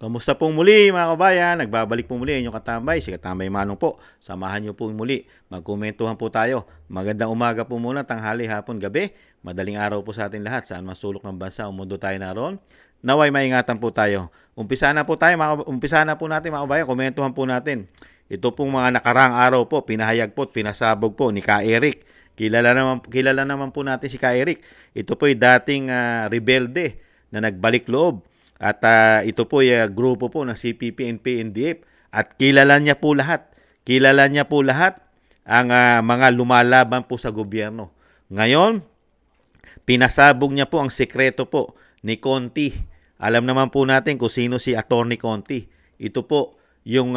Kamusta pong muli mga kabayan? Nagbabalik po muli inyong katambay, si Katambay Manong po. Samahan niyo po muli, magkomentuhan po tayo. Magandang umaga po muna, tanghali, hapon, gabi. Madaling araw po sa atin lahat, saan man sulok ng bansa o mundo tayo naroon. Naway maingatan po tayo. Umpisa na po natin mga kabayan, komentuhan po natin. Ito pong mga nakaraang araw po, pinahayag po at pinasabog po ni Ka Eric. Kilala naman po natin si Ka Eric. Ito po yung dating rebelde na nagbalik loob. At ito po yung grupo po ng CPP, NP, NDF. At kilala niya po lahat. Kilala niya po lahat ang mga lumalaban po sa gobyerno. Ngayon, pinasabog niya po ang sekreto po ni Conti. Alam naman po natin kung sino si Attorney Conti. Ito po yung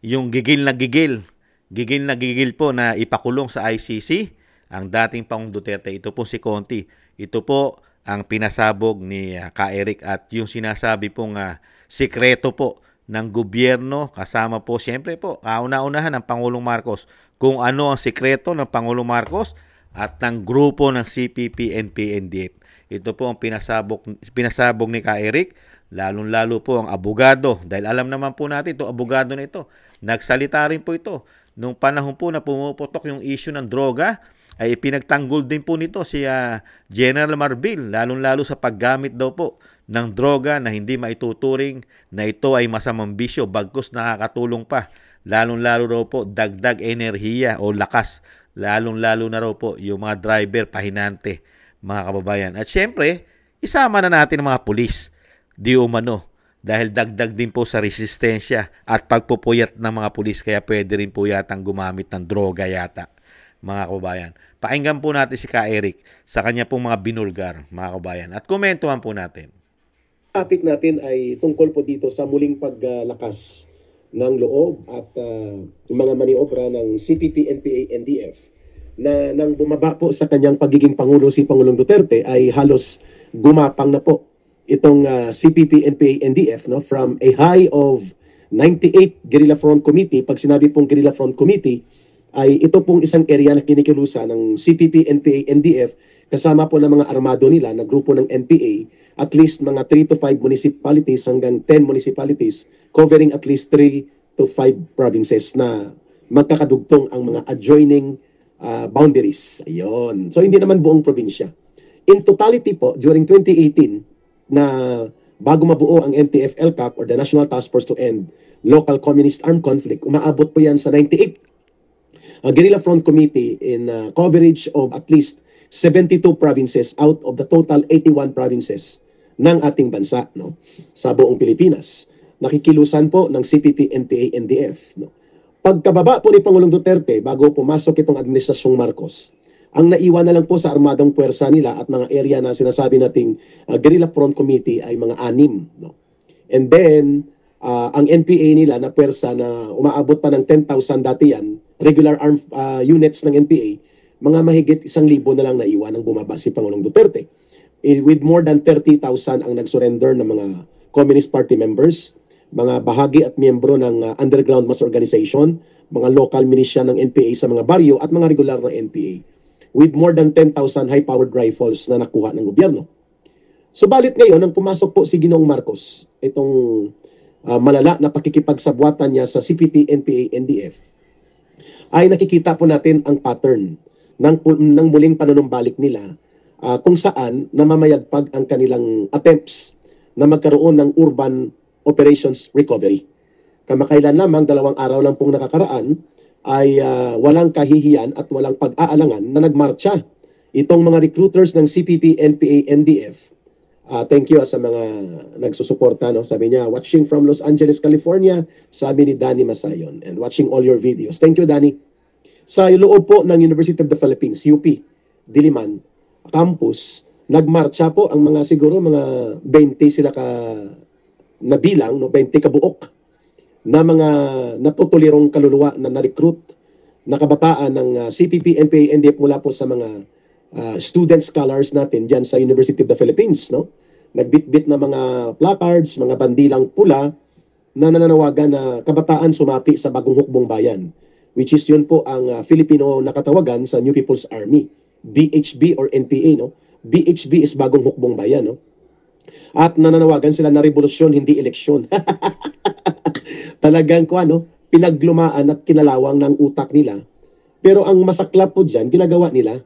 yung gigil na gigil. Gigil na gigil po na ipakulong sa ICC ang dating Pangulong Duterte. Ito po si Conti. Ito po ang pinasabog ni Ka Eric at yung sinasabi pong sikreto po ng gobyerno kasama po siyempre po kauna-unahan ng Pangulong Marcos kung ano ang sikreto ng Pangulong Marcos at ng grupo ng CPP, NP, NDF. Ito po ang pinasabog ni Ka Eric, lalong-lalo po ang abogado dahil alam naman po natin ito abogado na ito. Nagsalita rin po ito nung panahon po na pumuputok yung issue ng droga ay pinagtanggol din po nito si General Marbil, lalong-lalo sa paggamit daw po ng droga na hindi maituturing na ito ay masamang bisyo, bagkus nakakatulong pa. Lalong-lalo raw po dagdag enerhiya o lakas, lalong-lalo na raw po yung mga driver, pahinante, mga kababayan. At syempre, isama na natin ang mga pulis, di umano, dahil dagdag din po sa resistensya at pagpupuyat ng mga pulis, kaya pwede rin po yatang gumamit ng droga yata, mga kababayan. Pakinggan po natin si Ka Eric sa kanya pong mga binulgar, mga kababayan. At komentuhan po natin. Topic natin ay tungkol po dito sa muling paglakas ng loob at yung mga maniobra ng CPP, NPA, NDF na nang bumaba po sa kanyang pagiging Pangulo si Pangulong Duterte ay halos gumapang na po itong CPP, NPA, NDF no, from a high of 98 Guerrilla Front Committee. Pag sinabi pong Guerrilla Front Committee, ay ito pong isang area na kinikilusan ng CPP, NPA, NDF kasama po ng mga armado nila na grupo ng NPA, at least mga 3 to 5 municipalities hanggang 10 municipalities covering at least 3 to 5 provinces na magkakadugtong ang mga adjoining boundaries. Ayun. So hindi naman buong probinsya. In totality po, during 2018 na bago mabuo ang NTF-ELCAC or the National Task Force to End Local Communist Armed Conflict, umaabot po yan sa 98 Guerrilla Front Committee in coverage of at least 72 provinces out of the total 81 provinces ng ating bansa, no, sa buong Pilipinas. Nakikilusan po ng CPP, NPA, NDF. No. Pagkababa po ni Pangulong Duterte bago pumasok itong Administrasyong Marcos, ang naiwan na lang po sa armadong puwersa nila at mga area na sinasabi nating Guerrilla Front Committee ay mga 6. No. And then, ang NPA nila na puwersa na umaabot pa ng 10,000 dati yan, regular armed units ng NPA, mga mahigit 1,000 na lang naiwan nang bumaba si Pangulong Duterte. With more than 30,000 ang nag-surrender ng mga Communist Party members, mga bahagi at miyembro ng underground mass organization, mga local militia ng NPA sa mga baryo at mga regular na NPA. With more than 10,000 high-powered rifles na nakuha ng gobyerno. Subalit ngayon, nang pumasok po si Ginoong Marcos, itong malala na pakikipagsabwatan niya sa CPP, NPA, NDF, ay nakikita po natin ang pattern ng muling panunumbalik nila kung saan namamayagpag ang kanilang attempts na magkaroon ng urban operations recovery. Kamakailan lamang, 2 araw lang pong nakakaraan, ay walang kahihiyan at walang pag-aalangan na nagmarcha itong mga recruiters ng CPP, NPA, NDF. Thank you sa mga nagsusuporta. No? Sabi niya, watching from Los Angeles, California, sabi ni Danny Masayon, and watching all your videos. Thank you, Danny. Sa loob po ng University of the Philippines, UP, Diliman, campus, nagmarcha po ang mga siguro mga 20 sila nabilang, no? 20 kabuok na mga natutulirong kaluluwa na na-recruit na kabataan ng CPP, NPA, NDF mula po sa mga student scholars natin dyan sa University of the Philippines. No? Nagbitbit na mga placards, mga bandilang pula na nananawagan na kabataan sumapi sa bagong hukbong bayan, which is yun po ang Filipino na katawagan sa New People's Army, BHB or NPA. No? BHB is bagong hukbong bayan. No? At nananawagan sila na revolusyon, hindi eleksyon. Talagang pinaglumaan at kinalawang ng utak nila. Pero ang masaklap po dyan, ginagawa nila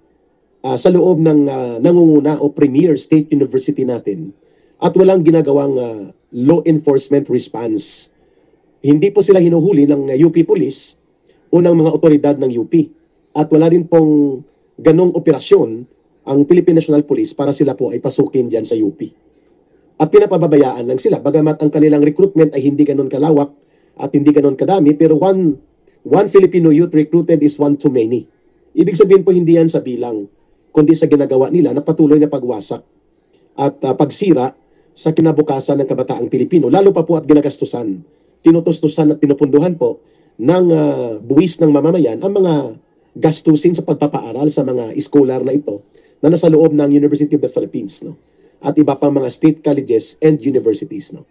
sa loob ng nangunguna o premier state university natin at walang ginagawang law enforcement response. Hindi po sila hinuhuli ng UP Police o ng mga otoridad ng UP. At wala rin pong ganong operasyon ang Philippine National Police para sila po ay pasukin dyan sa UP. At pinapababayaan lang sila. Bagamat ang kanilang recruitment ay hindi ganon kalawak at hindi ganon kadami, pero one Filipino youth recruited is one too many. Ibig sabihin po hindi yan sa bilang, kundi sa ginagawa nila na patuloy na pagwasak at pagsira sa kinabukasan ng kabataang Pilipino. Lalo pa po at ginagastusan, tinutustusan at pinupunduhan po ng buwis ng mamamayan ang mga gastusin sa pagpapaaral sa mga scholar na ito na nasa loob ng University of the Philippines, no? At iba pang mga state colleges and universities, no?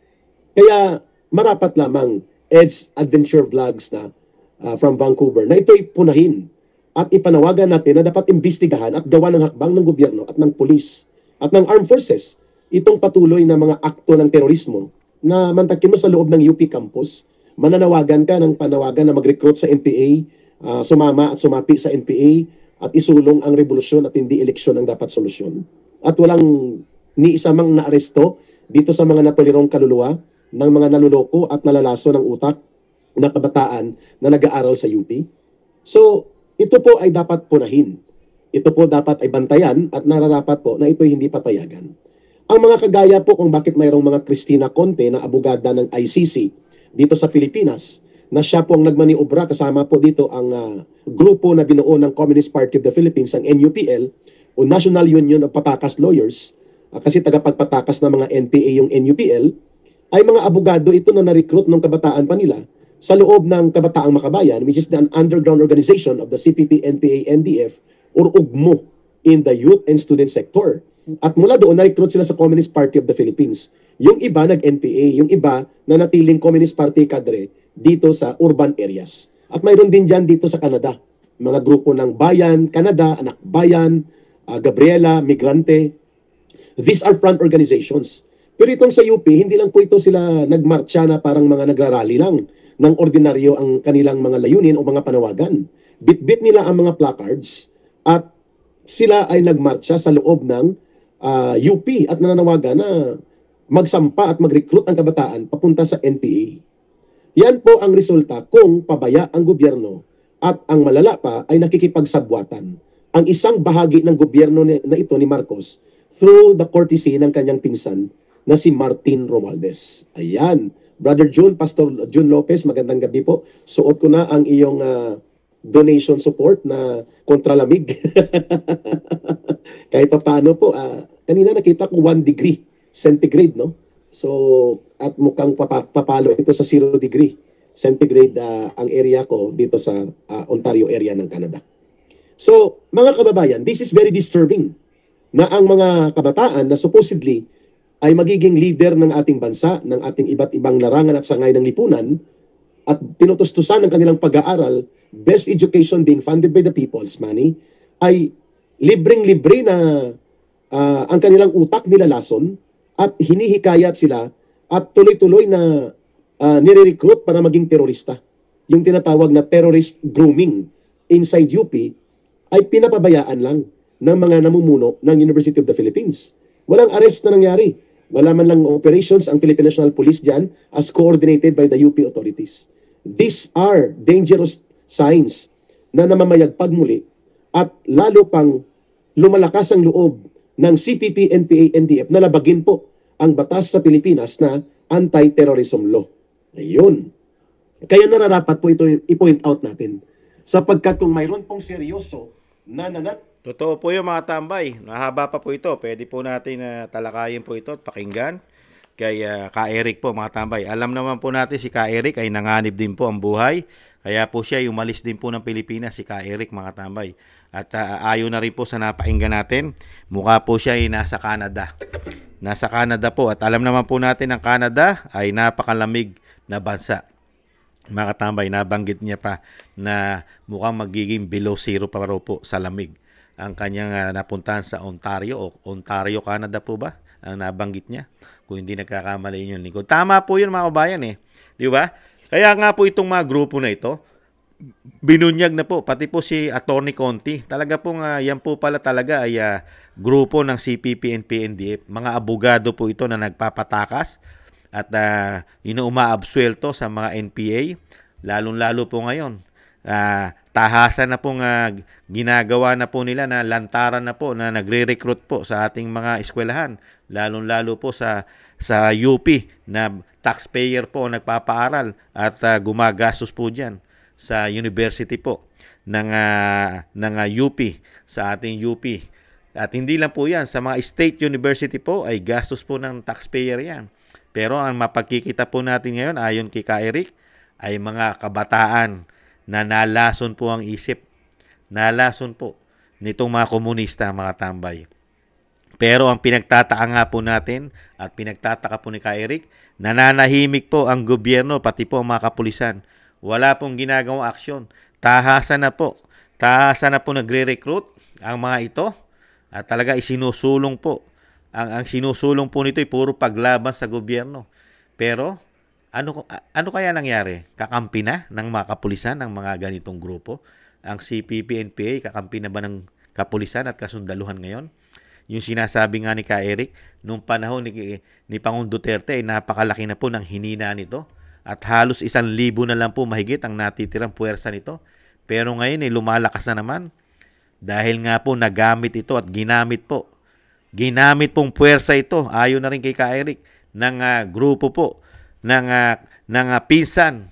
Kaya marapat lamang Ed's Adventure Vlogs na from Vancouver na ito'y punahin at ipanawagan natin na dapat imbestigahan at gawa ng hakbang ng gobyerno at ng police at ng armed forces itong patuloy na mga akto ng terorismo na mantakin mo sa loob ng UP campus. Mananawagan ka ng panawagan na mag-recruit sa NPA, sumama at sumapi sa NPA at isulong ang revolusyon at hindi eleksyon ang dapat solusyon. At walang ni isa mang naaresto dito sa mga natulirong kaluluwa ng mga naluloko at nalalaso ng utak na kabataan na nag-aaral sa UP. So, ito po ay dapat punahin. Ito po dapat ay bantayan at nararapat po na ito hindi papayagan. Ang mga kagaya po kung bakit mayroong mga Cristina Conte na abogada ng ICC dito sa Pilipinas, na siya po ang nagmaniobra, kasama po dito ang grupo na binuo ng Communist Party of the Philippines, ang NUPL, o National Union of Patakas Lawyers, kasi tagapagpatakas ng mga NPA yung NUPL, ay mga abogado ito na na-recruit ng kabataan pa nila sa loob ng Kabataang Makabayan, which is the underground organization of the CPP, NPA, NDF, or UGMO in the youth and student sector. At mula doon, na-recruit sila sa Communist Party of the Philippines. Yung iba nag-NPA, yung iba na natiling Communist Party cadre dito sa urban areas. At mayroon din dyan dito sa Canada. Mga grupo ng Bayan, Canada, Anak Bayan, Gabriela, Migrante. These are front organizations. Pero itong sa UP, hindi lang po ito sila nagmarcha na parang mga nagrarally lang ng ordinaryo ang kanilang mga layunin o mga panawagan. Bit-bit nila ang mga placards at sila ay nagmarcha sa loob ng UP at nananawagan na magsampa at mag-recruit ang kabataan papunta sa NPA. Yan po ang resulta kung pabaya ang gobyerno at ang malala pa ay nakikipagsabwatan ang isang bahagi ng gobyerno na ito ni Marcos through the courtesy ng kanyang pinsan na si Martin Romualdez. Ayan. Brother June, Pastor June Lopez, magandang gabi po. Suot ko na ang iyong donation support na kontralamig. Kahit pa paano po, kanina nakita ko 1 degree centigrade, no? So, at mukhang papalo ito sa 0 degree centigrade ang area ko dito sa Ontario area ng Canada. So, mga kababayan, this is very disturbing na ang mga kabataan na supposedly ay magiging leader ng ating bansa, ng ating iba't ibang larangan at sangay ng lipunan, at tinutustusan ng kanilang pag-aaral, best education being funded by the people's money, ay libreng-libre na ang kanilang utak nilalason at hinihikayat sila at tuloy-tuloy na nire-recruit para maging terorista. Yung tinatawag na terrorist grooming inside UP ay pinapabayaan lang ng mga namumuno ng University of the Philippines. Walang arrest na nangyari. Wala man lang operations ang Philippine National Police dyan as coordinated by the UP authorities. These are dangerous signs na namamayagpag muli at lalo pang lumalakas ang loob ng CPP, NPA, NDF na labagin po ang batas sa Pilipinas na anti-terrorism law. Ayun. Kaya nararapat po ito i-point out natin. Sapagkat kung mayroon pong seryoso na Totoo po yung mga tambay. Mahaba pa po ito. Pwede po natin talakayin po ito at pakinggan kay Ka Eric po mga tambay. Alam naman po natin si Ka Eric ay nanganib din po ang buhay. Kaya po siya umalis din po ng Pilipinas, si Ka Eric mga tambay. At ayon na rin po sa napakinggan natin, mukha po siya ay nasa Canada. Nasa Canada po at alam naman po natin ang Canada ay napakalamig na bansa. Mga tambay, nabanggit niya pa na mukhang magiging below zero pa raw po sa lamig ang kanyang napuntahan sa Ontario, Canada po ba? ang nabanggit niya. Kung hindi nagkakamali yung lingkod. Tama po yun mga kabayan eh. Di ba? Kaya nga po itong mga grupo na ito, binunyag na po, pati po si Atty. Conti. Talaga pong yan po pala talaga ay grupo ng CPP and PNDF. Mga abogado po ito na nagpapatakas at umaabsuelto sa mga NPA. Lalong-lalo po ngayon. Tahasan na pong ginagawa na po nila na lantaran na po na nagre-recruit po sa ating mga eskwelahan. Lalong-lalo po sa UP na taxpayer po nagpapaaral at gumagastos po dyan sa university po ng UP, sa ating UP. At hindi lang po yan, sa mga state university po ay gastos po ng taxpayer yan. Pero ang mapagkikita po natin ngayon ayon kay Ka-Eric ay mga kabataan na nalason po ang isip. Nalason po nitong mga komunista, mga tambay. Pero ang pinagtataka nga po natin at pinagtataka po ni Ka-Eric, nananahimik po ang gobyerno pati po ang mga kapulisan. Wala pong ginagawang aksyon. Tahasan na po. Tahasan na po nagre-recruit ang mga ito at talaga isinusulong po. Ang sinusulong po nito ay puro paglaban sa gobyerno. Pero ano kaya nangyari? Kakampi na ng mga kapulisan ng mga ganitong grupo? Ang CPP-NPA, kakampi na ba ng kapulisan at kasundaluhan ngayon? Yung sinasabi nga ni Ka-Eric, nung panahon ni Pangulong Duterte ay napakalaki na po ng hinina nito. At halos 1,000 na lang po mahigit ang natitirang puwersa nito. Pero ngayon ay lumalakas na naman. Dahil nga po nagamit ito at ginamit po. Ginamit pong puwersa ito, ayon na rin kay Ka-Eric, ng grupo po ng pinsan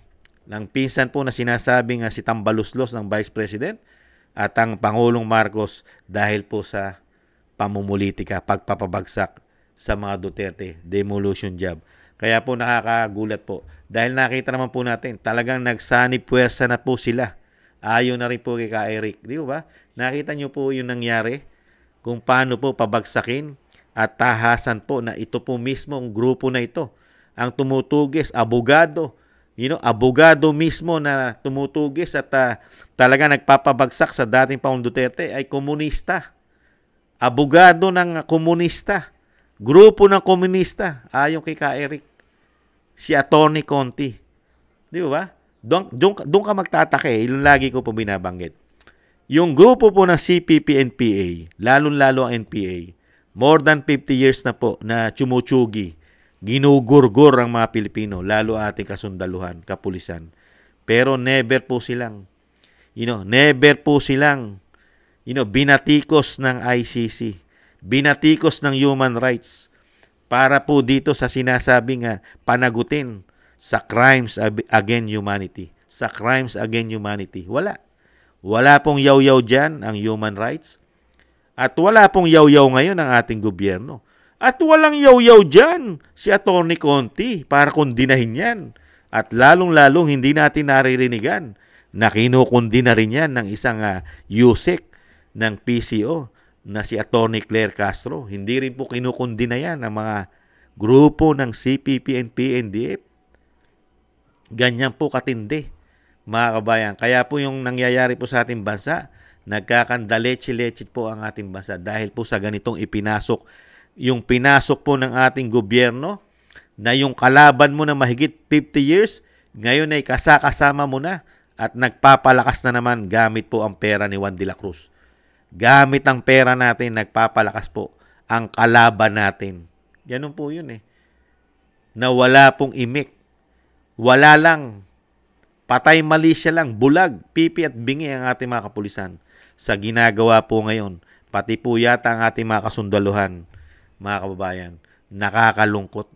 po na sinasabing si Tambaluslos ng Vice President at ang Pangulong Marcos dahil po sa pamumulitika, pagpapabagsak sa mga Duterte, demolition job. Kaya po nakakagulat po. Dahil nakita naman po natin, talagang nagsanib puwersa na po sila. Ayon na rin po kay Ka-Eric. Di ba? Nakita nyo po yung nangyari kung paano po pabagsakin at tahasan po na ito po mismo ang grupo na ito ang tumutugis, abogado. Abogado mismo na tumutugis at talaga nagpapabagsak sa dating Pangulong Duterte ay komunista. Abogado ng komunista. Grupo ng komunista, ayon kay Ka-Eric. Si Atty. Conti. Di ba? Doon ka magtataka yung lagi ko po binabanggit. Yung grupo po ng CPP-NPA, lalong-lalo ang NPA, more than 50 years na po na tsumutsugi, ginugurgur ang mga Pilipino, lalo ating kasundaluhan, kapulisan. Pero never po silang binatikos ng ICC, binatikos ng human rights para po dito sa sinasabing panagutin sa crimes against humanity. Sa crimes against humanity. Wala pong yaw-yaw dyan ang human rights. At wala pong yaw-yaw ngayon ang ating gobyerno. At walang yaw-yaw dyan si Atty. Conti para kundinahin yan. At lalong-lalong hindi natin naririnigan na kinukundi na rin yan ng isang USEC ng PCO na si Atty. Claire Castro. Hindi rin po kinukundi na yan ang mga grupo ng CPP and PNDF. Ganyan po katindi, mga kabayan. Kaya po yung nangyayari po sa ating bansa, nagkakandaleche-leche po ang ating bansa dahil po sa ganitong ipinasok. Yung pinasok po ng ating gobyerno na yung kalaban mo na mahigit 50 years, ngayon ay kasama mo na at nagpapalakas na naman gamit po ang pera ni Juan de la Cruz. Gamit ang pera natin, nagpapalakas po ang kalaban natin. Ganun po yun na wala pong imik. Wala lang. Patay malisya lang. Bulag, pipi at bingi ang ating mga kapulisan sa ginagawa po ngayon. Pati po yata ang ating mga kasundaluhan, mga kababayan. Nakakalungkot.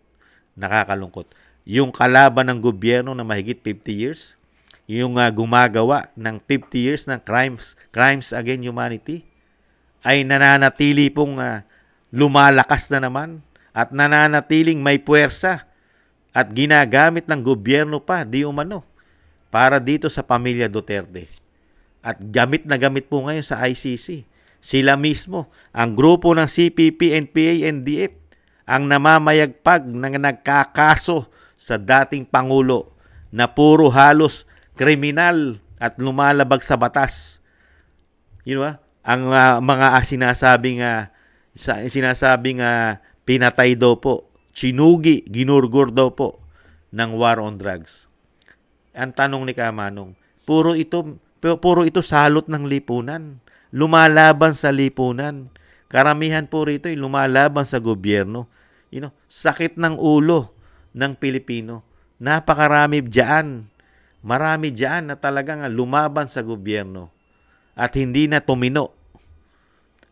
Yung kalaban ng gobyerno na mahigit 50 years, yung gumagawa ng 50 years ng crimes against humanity, ay nananatili pong lumalakas na naman at nananatiling may puwersa at ginagamit ng gobyerno pa, di umano, para dito sa pamilya Duterte. At gamit na gamit po ngayon sa ICC. Sila mismo, ang grupo ng CPP, NPA, NDF, ang namamayagpag na nagkakaso sa dating Pangulo na puro halos kriminal at lumalabag sa batas. Ang mga sinasabing pinatay daw po, chinugi, ginurgur daw po ng war on drugs. Ang tanong ni Kamanong, puro ito salot ng lipunan. Lumalaban sa lipunan. Karamihan po rito ay lumalaban sa gobyerno. Sakit ng ulo ng Pilipino. Napakarami diyan. Marami diyan na talagang lumaban sa gobyerno at hindi na tumino.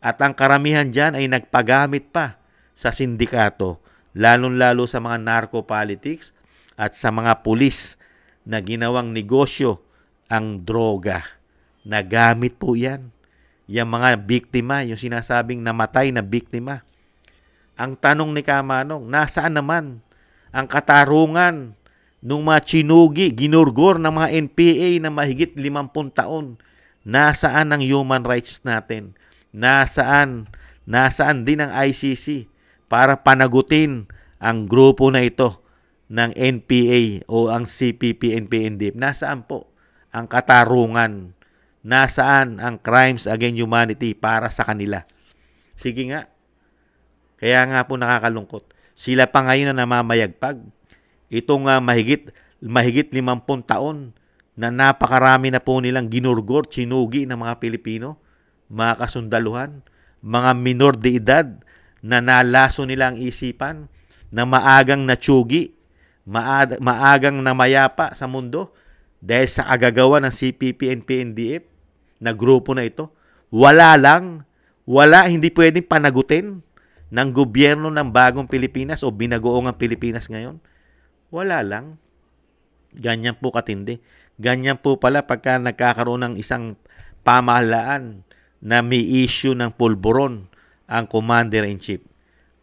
At ang karamihan diyan ay nagpagamit pa sa sindikato, lalong-lalo sa mga narco-politics at sa mga pulis na ginawang negosyo ang droga. Nagamit po yan. Yung mga biktima, yung sinasabing namatay na biktima. Ang tanong ni Kamanong, nasaan naman ang katarungan nung mga chinugi, ginurgor ng mga NPA na mahigit 50 taon? Nasaan ang human rights natin? Nasaan din ang ICC para panagutin ang grupo na ito ng NPA o ang CPP, NPA, NDF? Nasaan po ang katarungan? Nasaan ang crimes against humanity para sa kanila? Sige nga. Kaya nga po nakakalungkot. Sila pa ngayon na namamayagpag. Itong mahigit 50 taon na napakarami na po nilang ginurgor, chinugi ng mga Pilipino, mga kasundaluhan, mga minor de edad na nalaso nila ang isipan, na maagang natsugi, maagang namayapa sa mundo dahil sa agagawa ng CPP, NPA, NDF na grupo na ito. Hindi pwedeng panagutin ng gobyerno ng bagong Pilipinas o binagoong Pilipinas ngayon. Wala lang. Ganyan po katindi. Ganyan po pala pagka nagkakaroon ng isang pamahalaan na may issue ng pulburon ang Commander-in-Chief.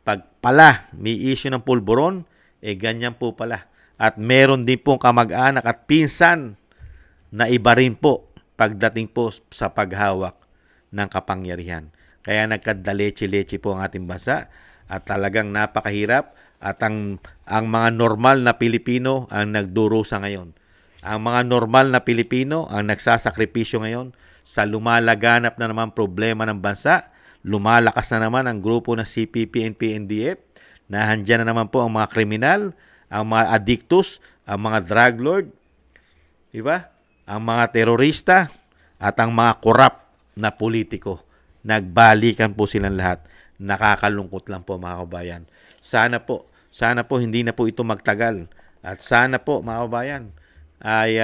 Pag pala may issue ng pulburon, ganyan po pala. At meron din pong kamag-anak at pinsan na iba rin po pagdating po sa paghawak ng kapangyarihan. Kaya nagkadaleche-leche po ang ating bansa at talagang napakahirap at ang mga normal na Pilipino ang nagdurusa ngayon. Ang mga normal na Pilipino ang nagsasakripisyo ngayon sa lumalaganap na naman problema ng bansa. Lumalakas na naman ang grupo ng CPP, NPA, NDF. Nahandyan na naman po ang mga kriminal, ang mga addictus, ang mga drug lord, diba? Ang mga terorista at ang mga korap na politiko. Nagbalikan po silang lahat. Nakakalungkot lang po mga kabayan. Sana po hindi na po ito magtagal. At sana po mga kabayan ay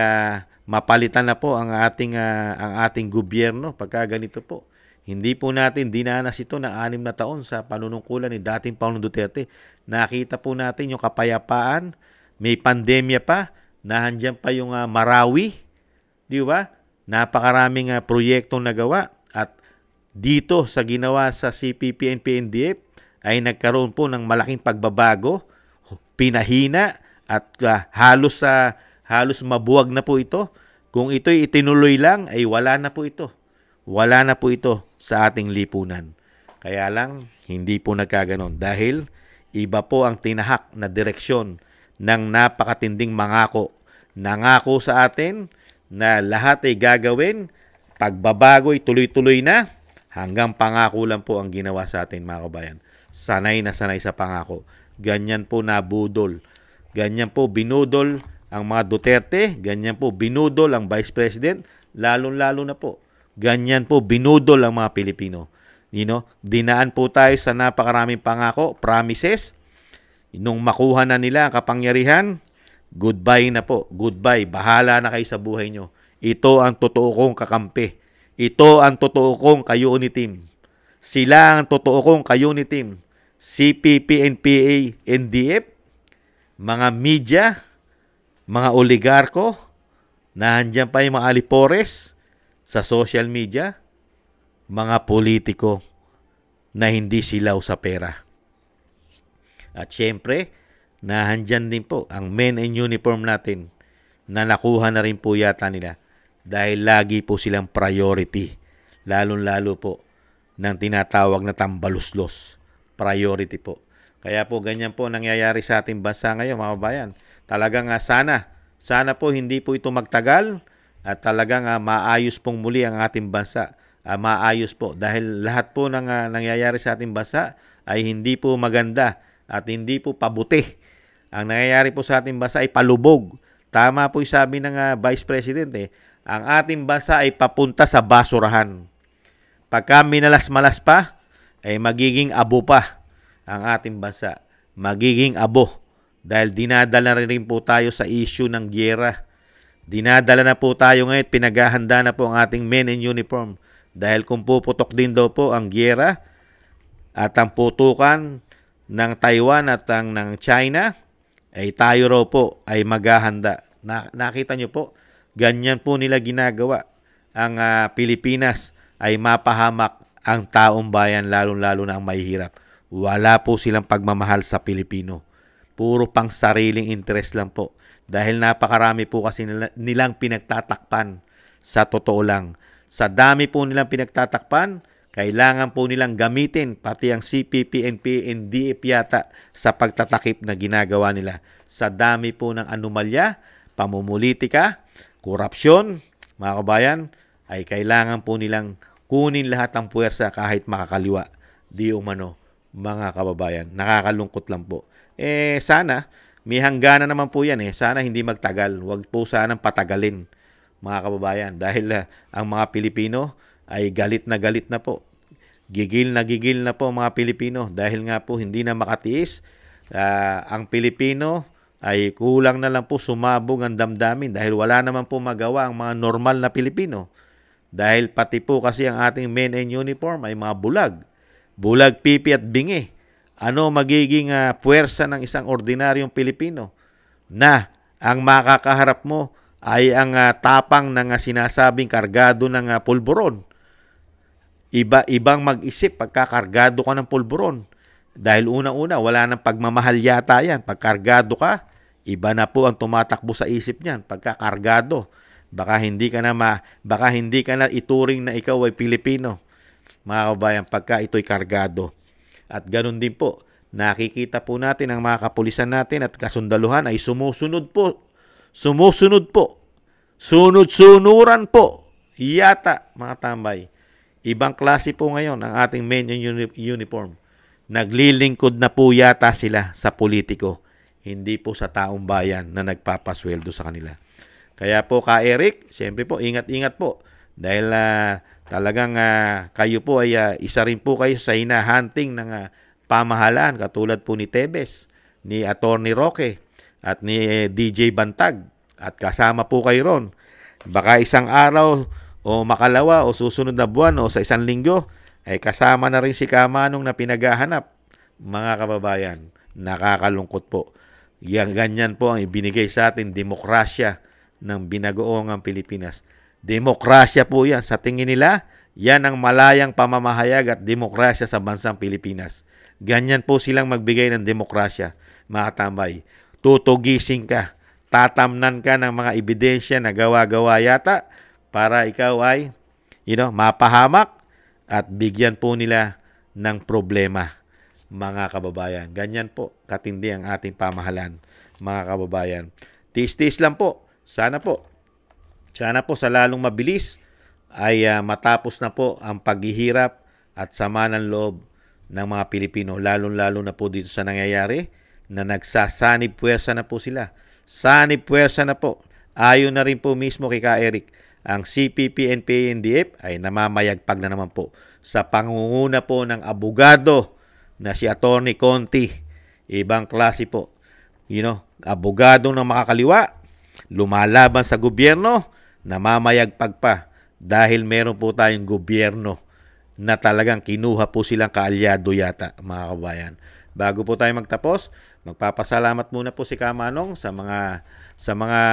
mapalitan na po ang ating gobyerno pagka ganito po. Hindi po natin dinanas ito ng 6 na taon sa panunungkulan ni dating Pangulong Duterte. Nakita po natin yung kapayapaan, may pandemya pa, nahandyan pa yung Marawi, di ba? Napakaraming proyektong nagawa at dito sa ginawa sa CPP, NPA, NDF ay nagkaroon po ng malaking pagbabago, pinahina at halos mabuwag na po ito. Kung ito'y itinuloy lang ay wala na po ito. Wala na po ito sa ating lipunan. Kaya lang hindi po nagkaganon dahil iba po ang tinahak na direksyon ng napakatinding mangako. Nangako sa atin na lahat ay gagawin, pagbabago ay tuloy-tuloy na, hanggang pangako lang po ang ginawa sa atin mga kabayan. Sanay na sanay sa pangako. Ganyan po nabudol. Ganyan po binudol ang mga Duterte, ganyan po binudol ang Vice President, lalo-lalo na po. Ganyan po binudol ang mga Pilipino. Dinaan po tayo sa napakaraming pangako, promises. Nung makuha na nila ang kapangyarihan, goodbye na po. Goodbye. Bahala na kayo sa buhay nyo. Ito ang totoo kong kakampi. Ito ang totoo kong ka-unity team. Sila ang totoo kong ka-unity team. CPP, NPA, NDF, mga media, mga oligarko, nahandyan pa yung mga alipores sa social media, mga politiko na hindi silaw sa pera. At syempre, nahandyan din po ang men in uniform natin na nakuha na rin po yata nila dahil lagi po silang priority, lalong-lalo po ng tinatawag na tambaluslos. Priority po. Kaya po ganyan po nangyayari sa ating bansa ngayon mga kabayan. Talagang sana po hindi po ito magtagal at talagang maayos pong muli ang ating bansa. Maayos po dahil lahat po ng nangyayari sa ating bansa ay hindi po maganda at hindi po pabuti. Ang nangyayari po sa ating bansa ay palubog. Tama po yung sabi ng Vice President ang ating bansa ay papunta sa basurahan. Pagka minalas-malas pa, ay magiging abo pa ang ating bansa. Magiging abo. Dahil dinadala rin po tayo sa issue ng giyera. Dinadala na po tayo ngayon, pinaghahanda na po ang ating men in uniform. Dahil kung puputok din daw po ang giyera at ang putukan ng Taiwan at ng China, ay tayo raw po ay maghahanda. Nakita nyo po, ganyan po nila ginagawa. Ang Pilipinas ay mapahamak ang taong bayan, lalo-lalo na ang mahihirap. Wala po silang pagmamahal sa Pilipino. Puro pang sariling interest lang po. Dahil napakarami po kasi nilang pinagtatakpan sa totoo lang. Sa dami po nilang pinagtatakpan, kailangan po nilang gamitin pati ang CPP, NPA, NDF yata sa pagtatakip na ginagawa nila. Sa dami po ng anomalya, pamumulitika, korupsyon, mga kabayan, ay kailangan po nilang kunin lahat ng puwersa kahit makakaliwa. Di umano, mga kababayan. Nakakalungkot lang po. Sana, may hangganan naman po yan Sana hindi magtagal. Huwag po sanang patagalin, mga kababayan. Dahil ang mga Pilipino ay galit na po. Gigil na po mga Pilipino. Dahil nga po hindi na makatiis. Ang Pilipino ay kulang na lang po sumabog ang damdamin. Dahil wala naman po magawa ang mga normal na Pilipino. Dahil pati po kasi ang ating men in uniform ay mga bulag. Bulag, pipi at bingi. Ano magiging puwersa ng isang ordinaryong Pilipino na ang makakaharap mo ay ang tapang ng sinasabing kargado ng pulburon. Ibang mag-isip pagkakargado ka ng pulburon. Dahil unang-una, wala nang pagmamahal yata yan. Pagkargado ka, iba na po ang tumatakbo sa isip niyan. Pagkakargado, baka hindi ka na ituring na ikaw ay Pilipino. Mga kabayan, pagka ito'y kargado. At ganun din po, nakikita po natin ang mga kapulisan natin at kasundaluhan ay sumusunod po. Sunod-sunuran po. Yata, mga tambay. Ibang klase po ngayon ang ating men in uniform. Naglilingkod na po yata sila sa politiko. Hindi po sa taong bayan na nagpapasweldo sa kanila. Kaya po, Ka Eric, siyempre po, ingat-ingat po. Dahil talagang kayo po ay isa rin po kayo sa hinahunting ng pamahalaan katulad po ni Tebes, ni Attorney Roque at ni DJ Bantag at kasama po kayo ron. Baka isang araw o makalawa o susunod na buwan o sa isang linggo ay kasama na rin si Kamanong na pinaghahanap. Mga kababayan, nakakalungkot po. Ganyan po ang ibinigay sa atin demokrasya ng binagoong Pilipinas. Demokrasya po yan. Sa tingin nila, yan ang malayang pamamahayag at demokrasya sa bansang Pilipinas. Ganyan po silang magbigay ng demokrasya, mga tambay. Tutugising ka, tatamnan ka ng mga ebidensya na gawa-gawa yata para ikaw ay, mapahamak at bigyan po nila ng problema, mga kababayan. Ganyan po katindi ang ating pamahalaan, mga kababayan. Tis-tis lang po. Sana po sa lalong mabilis ay matapos na po ang paghihirap at sama ng loob ng mga Pilipino. Lalo-lalo na po dito sa nangyayari na nagsasanib puwersa na po sila. Sanib puwersa na po. Ayon na rin po mismo kay Ka Eric, ang CPP, NPA, NDF ay namamayagpag na naman po sa pangunguna po ng abogado na si Attorney Conti. Ibang klase po. Abogado ng makakaliwa, lumalaban sa gobyerno, namamayagpag pa dahil meron po tayong gobyerno na talagang kinuha po silang kaalyado yata, mga kabayan. Bago po tayo magtapos, magpapasalamat muna po si Kamanong sa mga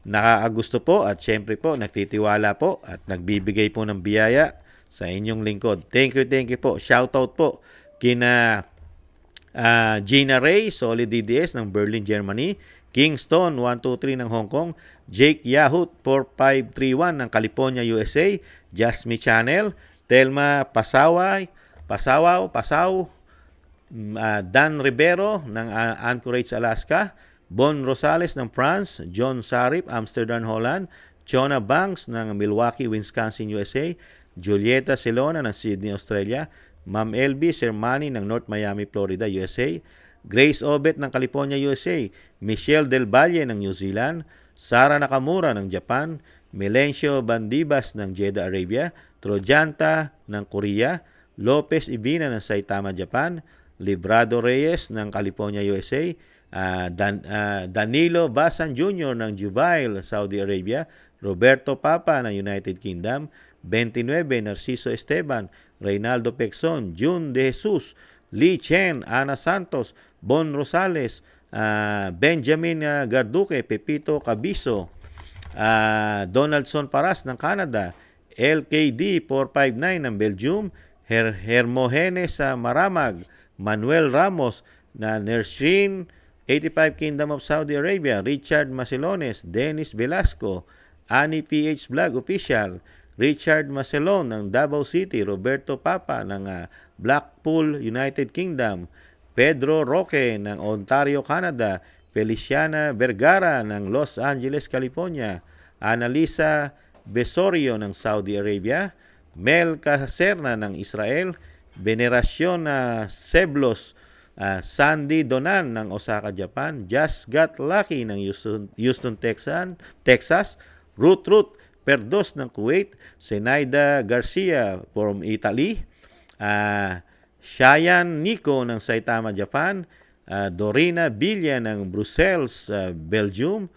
nakaagusto po at syempre po nagtitiwala po at nagbibigay po ng biyaya sa inyong lingkod. Thank you po. Shoutout po kina Gina Ray, Solid DDS ng Berlin, Germany, Kingston 123 ng Hong Kong, Jake Yahut 4531 ng California, USA, Jasmine Channel, Telma Pasaw, Dan Rivero ng Anchorage, Alaska, Bon Rosales ng France, John Sarip, Amsterdam, Holland, Chona Banks ng Milwaukee, Wisconsin, USA, Julieta Silona ng Sydney, Australia, Ma'am LB Sermani ng North Miami, Florida, USA. Grace Obet ng California, USA. Michelle Del Valle ng New Zealand. Sara Nakamura ng Japan. Melencio Bandibas ng Jeddah, Arabia. Trojanta ng Korea. Lopez Ibina ng Saitama, Japan. Librado Reyes ng California, USA. Danilo Basan Jr. ng Jubail, Saudi Arabia. Roberto Papa ng United Kingdom. 29 Narciso Esteban. Reynaldo Pexon. June De Jesus. Lee Chen. Ana Santos. Bon Rosales. Benjamin Garduque. Pepito Cabiso. Donaldson Paras ng Canada. LKD 459 ng Belgium. Hermogenes Maramag. Manuel Ramos na Nershin 85 Kingdom of Saudi Arabia. Richard Macelones. Dennis Velasco. Ani PH Vlog Official. Richard Macelon ng Davao City. Roberto Papa ng Blackpool, United Kingdom. Pedro Roque ng Ontario, Canada. Feliciana Vergara ng Los Angeles, California. Annalisa Besorio ng Saudi Arabia. Mel Caserna ng Israel. Veneracion Seblos. Sandy Donan ng Osaka, Japan. Just Got Lucky ng Houston, Texas. Ruth Perdos ng Kuwait. Zenaida Garcia from Italy. Shayan Nico ng Saitama, Japan. Dorina Villa ng Brussels, Belgium.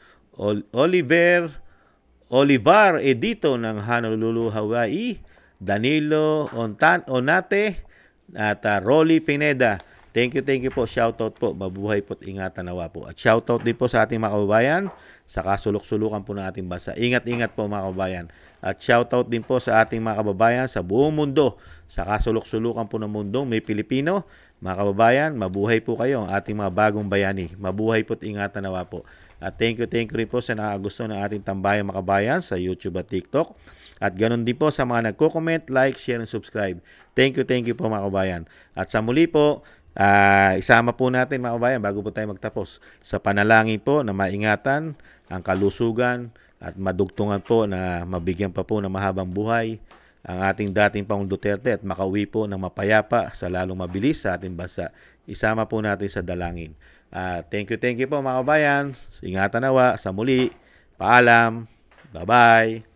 Olivar Edito ng Honolulu, Hawaii. Danilo Onate at Rolly Pineda. Thank you po. Shoutout po. Mabuhay po't ingatan nawa po. At shoutout din po sa ating mga kababayan sa kasulok-sulukan po ng ating bansa. Ingat-ingat po mga kababayan. At shoutout din po sa ating mga kababayan sa buong mundo. Sa kasulok-sulukan po ng mundong may Pilipino. Mga kababayan, mabuhay po kayo ang ating mga bagong bayani. Mabuhay po't ingatan nawa po. At thank you rin po sa nakagusto ng ating tambayang mga kababayan sa YouTube at TikTok. At ganun din po sa mga nagko-comment, like, share, and subscribe. Thank you po mga kababayan. At sa muli po, isama po natin mga kababayan bago po tayo magtapos sa panalangin po na maingatan ang kalusugan at madugtungan po na mabigyan pa po ng mahabang buhay ang ating dating Pangulong Duterte at makauwi po ng mapayapa sa lalong mabilis sa ating bansa. Isama po natin sa dalangin. Thank you po mga kababayan. Ingatan nawa. Sa muli. Paalam. Bye-bye.